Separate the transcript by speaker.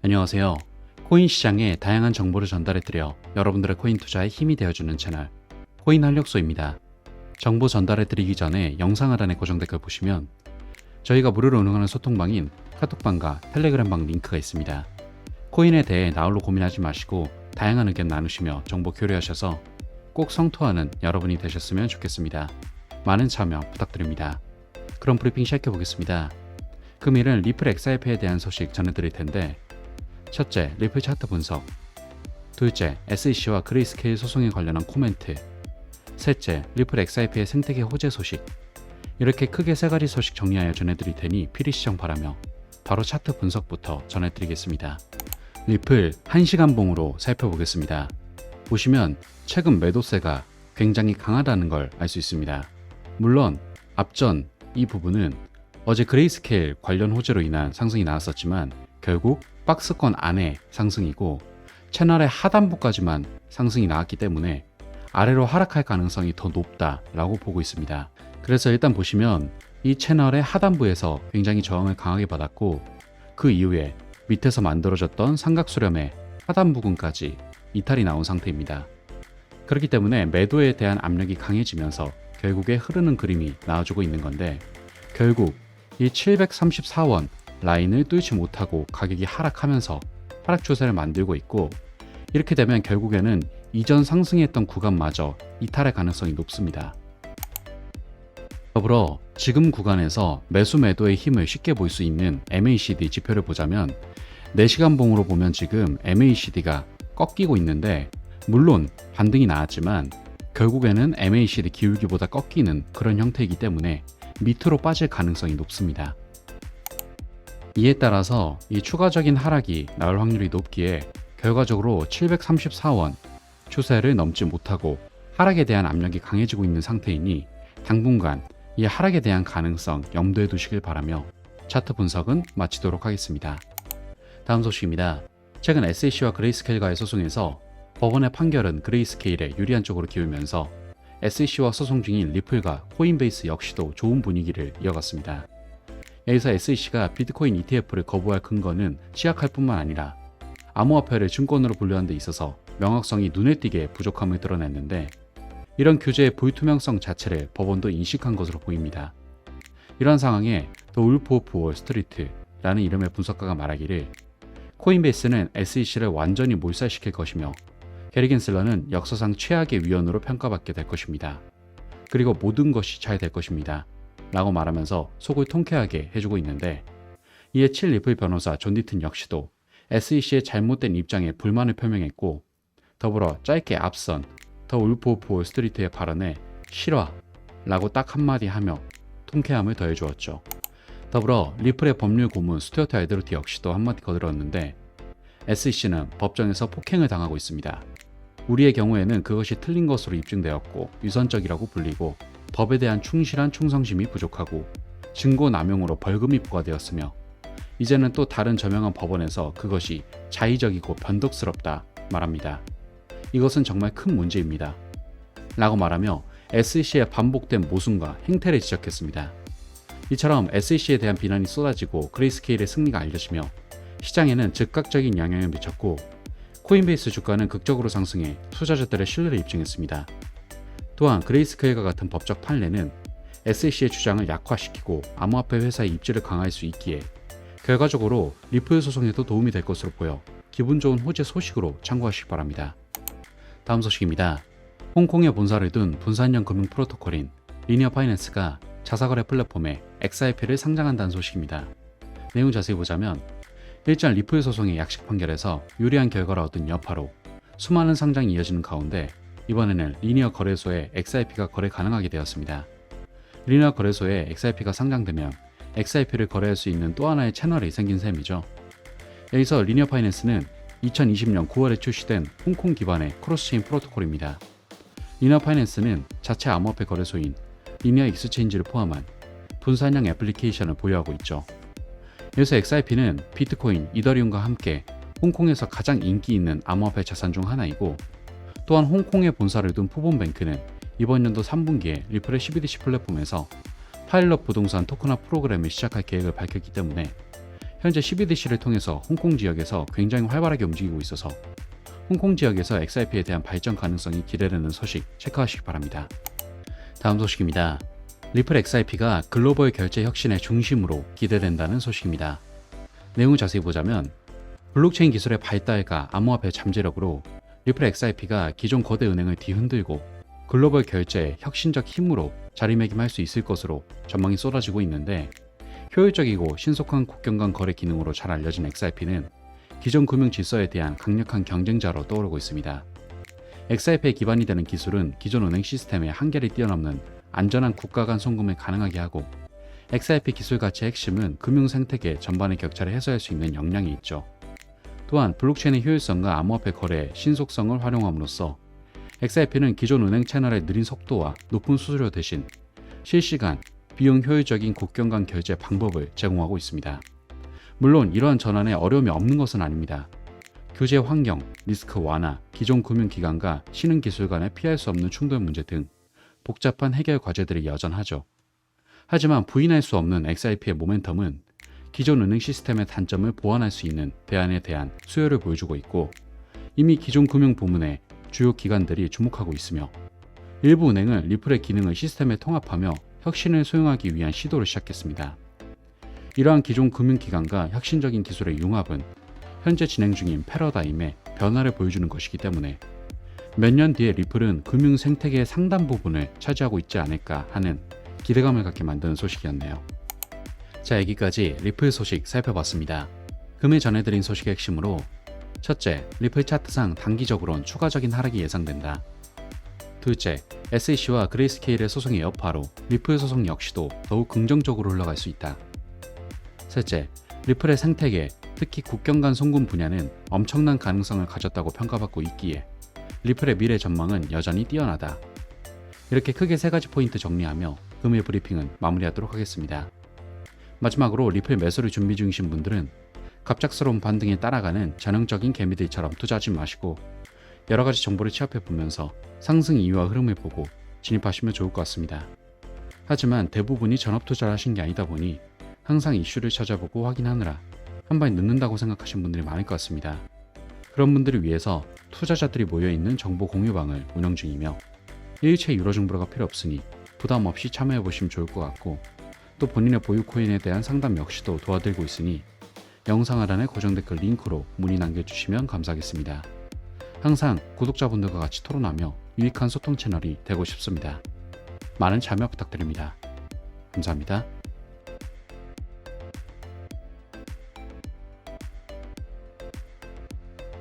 Speaker 1: 안녕하세요. 코인 시장에 다양한 정보를 전달해드려 여러분들의 코인 투자에 힘이 되어주는 채널 코인 활력소입니다. 정보 전달해드리기 전에 영상 하단에 고정 댓글 보시면 저희가 무료로 운영하는 소통방인 카톡방과 텔레그램방 링크가 있습니다. 코인에 대해 나홀로 고민하지 마시고 다양한 의견 나누시며 정보 교류하셔서 꼭 성토하는 여러분이 되셨으면 좋겠습니다. 많은 참여 부탁드립니다. 그럼 브리핑 시작해 보겠습니다. 금일은 리플 XRP에 대한 소식 전해드릴 텐데, 첫째, 리플 차트 분석. 둘째, SEC와 그레이스케일 소송에 관련한 코멘트. 셋째, 리플 XRP의 생태계 호재 소식. 이렇게 크게 세 가지 소식 정리하여 전해드릴 테니 필히 시청 바라며 바로 차트 분석부터 전해드리겠습니다. 리플 1시간 봉으로 살펴보겠습니다. 보시면 최근 매도세가 굉장히 강하다는 걸 알 수 있습니다. 물론 앞전 이 부분은 어제 그레이스케일 관련 호재로 인한 상승이 나왔었지만 결국 박스권 안에 상승이고 채널의 하단부까지만 상승이 나왔기 때문에 아래로 하락할 가능성이 더 높다라고 보고 있습니다. 그래서 일단 보시면 이 채널의 하단부에서 굉장히 저항을 강하게 받았고 그 이후에 밑에서 만들어졌던 삼각수렴의 하단 부근까지 이탈이 나온 상태입니다. 그렇기 때문에 매도에 대한 압력이 강해지면서 결국에 흐르는 그림이 나와주고 있는 건데, 결국 이 734원 라인을 뚫지 못하고 가격이 하락하면서 하락 추세를 만들고 있고, 이렇게 되면 결국에는 이전 상승했던 구간마저 이탈할 가능성이 높습니다. 더불어 지금 구간에서 매수 매도의 힘을 쉽게 볼 수 있는 MACD 지표를 보자면 4시간 봉으로 보면 지금 MACD가 꺾이고 있는데, 물론 반등이 나왔지만 결국에는 MACD 기울기보다 꺾이는 그런 형태이기 때문에 밑으로 빠질 가능성이 높습니다. 이에 따라서 이 추가적인 하락이 나올 확률이 높기에 결과적으로 734원 추세를 넘지 못하고 하락에 대한 압력이 강해지고 있는 상태이니 당분간 이 하락에 대한 가능성 염두에 두시길 바라며 차트 분석은 마치도록 하겠습니다. 다음 소식입니다. 최근 SEC와 그레이스케일과의 소송에서 법원의 판결은 그레이스케일에 유리한 쪽으로 기울면서 SEC와 소송 중인 리플과 코인베이스 역시도 좋은 분위기를 이어갔습니다. 여기서 SEC가 비트코인 ETF를 거부할 근거는 취약할 뿐만 아니라 암호화폐를 증권으로 분류하는 데 있어서 명확성이 눈에 띄게 부족함을 드러냈는데, 이런 규제의 불투명성 자체를 법원도 인식한 것으로 보입니다. 이러한 상황에 더 울프 오브 월스트리트라는 이름의 분석가가 말하기를 코인베이스는 SEC를 완전히 몰살시킬 것이며 게리 겐슬러는 역사상 최악의 위원으로 평가받게 될 것입니다. 그리고 모든 것이 잘 될 것입니다. 라고 말하면서 속을 통쾌하게 해주고 있는데, 이에 7리플 변호사 존 디튼 역시도 SEC의 잘못된 입장에 불만을 표명했고, 더불어 짧게 앞선 더 울프 오브 월스트리트의 발언에 실화라고 딱 한마디 하며 통쾌함을 더해주었죠. 더불어 리플의 법률 고문 스튜어트 알드로티 역시도 한마디 거들었는데, SEC는 법정에서 폭행을 당하고 있습니다. 우리의 경우에는 그것이 틀린 것으로 입증되었고 유선적이라고 불리고 법에 대한 충실한 충성심이 부족하고 증거 남용으로 벌금이 부과되었으며 이제는 또 다른 저명한 법원에서 그것이 자의적이고 변덕스럽다 말합니다. 이것은 정말 큰 문제입니다. 라고 말하며 SEC의 반복된 모순과 행태를 지적했습니다. 이처럼 SEC에 대한 비난이 쏟아지고 그레이스케일의 승리가 알려지며 시장에는 즉각적인 영향을 미쳤고 코인베이스 주가는 극적으로 상승해 투자자들의 신뢰를 입증했습니다. 또한 그레이스케일과 같은 법적 판례는 SEC의 주장을 약화시키고 암호화폐 회사의 입지를 강화할 수 있기에 결과적으로 리플 소송에도 도움이 될 것으로 보여 기분 좋은 호재 소식으로 참고하시기 바랍니다. 다음 소식입니다. 홍콩에 본사를 둔 분산형 금융 프로토콜인 리니어 파이낸스가 자사거래 플랫폼에 XRP를 상장한다는 소식입니다. 내용 자세히 보자면 일전 리플 소송의 약식 판결에서 유리한 결과를 얻은 여파로 수많은 상장이 이어지는 가운데 이번에는 리니어 거래소에 XRP가 거래 가능하게 되었습니다. 리니어 거래소에 XRP가 상장되면 XRP를 거래할 수 있는 또 하나의 채널이 생긴 셈이죠. 여기서 리니어 파이낸스는 2020년 9월에 출시된 홍콩 기반의 크로스체인 프로토콜입니다. 리니어 파이낸스는 자체 암호화폐 거래소인 리니어 익스체인지를 포함한 분산형 애플리케이션을 보유하고 있죠. 여기서 XRP는 비트코인, 이더리움과 함께 홍콩에서 가장 인기 있는 암호화폐 자산 중 하나이고, 또한 홍콩에 본사를 둔 푸본뱅크는 이번 연도 3분기에 리플의 CBDC 플랫폼에서 파일럿 부동산 토큰화 프로그램을 시작할 계획을 밝혔기 때문에 현재 CBDC를 통해서 홍콩 지역에서 굉장히 활발하게 움직이고 있어서 홍콩 지역에서 XRP에 대한 발전 가능성이 기대되는 소식 체크하시기 바랍니다. 다음 소식입니다. 리플 XRP가 글로벌 결제 혁신의 중심으로 기대된다는 소식입니다. 내용을 자세히 보자면 블록체인 기술의 발달과 암호화폐 잠재력으로 리플 XRP가 기존 거대 은행을 뒤흔들고 글로벌 결제의 혁신적 힘으로 자리매김할 수 있을 것으로 전망이 쏟아지고 있는데, 효율적이고 신속한 국경 간 거래 기능으로 잘 알려진 XRP는 기존 금융 질서에 대한 강력한 경쟁자로 떠오르고 있습니다. XRP의 기반이 되는 기술은 기존 은행 시스템의 한계를 뛰어넘는 안전한 국가 간 송금을 가능하게 하고, XRP 기술 가치의 핵심은 금융 생태계 전반의 격차를 해소할 수 있는 역량이 있죠. 또한 블록체인의 효율성과 암호화폐 거래의 신속성을 활용함으로써 XRP는 기존 은행 채널의 느린 속도와 높은 수수료 대신 실시간 비용 효율적인 국경 간 결제 방법을 제공하고 있습니다. 물론 이러한 전환에 어려움이 없는 것은 아닙니다. 규제 환경, 리스크 완화, 기존 금융기관과 신흥 기술 간의 피할 수 없는 충돌 문제 등 복잡한 해결 과제들이 여전하죠. 하지만 부인할 수 없는 XRP의 모멘텀은 기존 은행 시스템의 단점을 보완할 수 있는 대안에 대한 수요를 보여주고 있고, 이미 기존 금융 부문의 주요 기관들이 주목하고 있으며 일부 은행은 리플의 기능을 시스템에 통합하며 혁신을 수용하기 위한 시도를 시작했습니다. 이러한 기존 금융기관과 혁신적인 기술의 융합은 현재 진행 중인 패러다임의 변화를 보여주는 것이기 때문에 몇 년 뒤에 리플은 금융 생태계의 상당 부분을 차지하고 있지 않을까 하는 기대감을 갖게 만드는 소식이었네요. 자, 여기까지 리플 소식 살펴봤습니다. 금일 전해드린 소식의 핵심으로 첫째, 리플 차트상 단기적으론 추가적인 하락이 예상된다. 둘째, SEC와 그레이스케일의 소송의 여파로 리플 소송 역시도 더욱 긍정적으로 흘러갈 수 있다. 셋째, 리플의 생태계, 특히 국경 간 송금 분야는 엄청난 가능성을 가졌다고 평가받고 있기에 리플의 미래 전망은 여전히 뛰어나다. 이렇게 크게 세 가지 포인트 정리하며 금일 브리핑은 마무리하도록 하겠습니다. 마지막으로 리플 매수를 준비 중이신 분들은 갑작스러운 반등에 따라가는 전형적인 개미들처럼 투자하지 마시고 여러가지 정보를 취합해 보면서 상승 이유와 흐름을 보고 진입하시면 좋을 것 같습니다. 하지만 대부분이 전업 투자를 하신 게 아니다 보니 항상 이슈를 찾아보고 확인하느라 한 번에 늦는다고 생각하시는 분들이 많을 것 같습니다. 그런 분들을 위해서 투자자들이 모여있는 정보 공유방을 운영 중이며 일체 유로 정보가 필요 없으니 부담 없이 참여해 보시면 좋을 것 같고, 또 본인의 보유 코인에 대한 상담 역시도 도와드리고 있으니 영상 하단의 고정 댓글 링크로 문의 남겨주시면 감사하겠습니다. 항상 구독자분들과 같이 토론하며 유익한 소통 채널이 되고 싶습니다. 많은 참여 부탁드립니다. 감사합니다.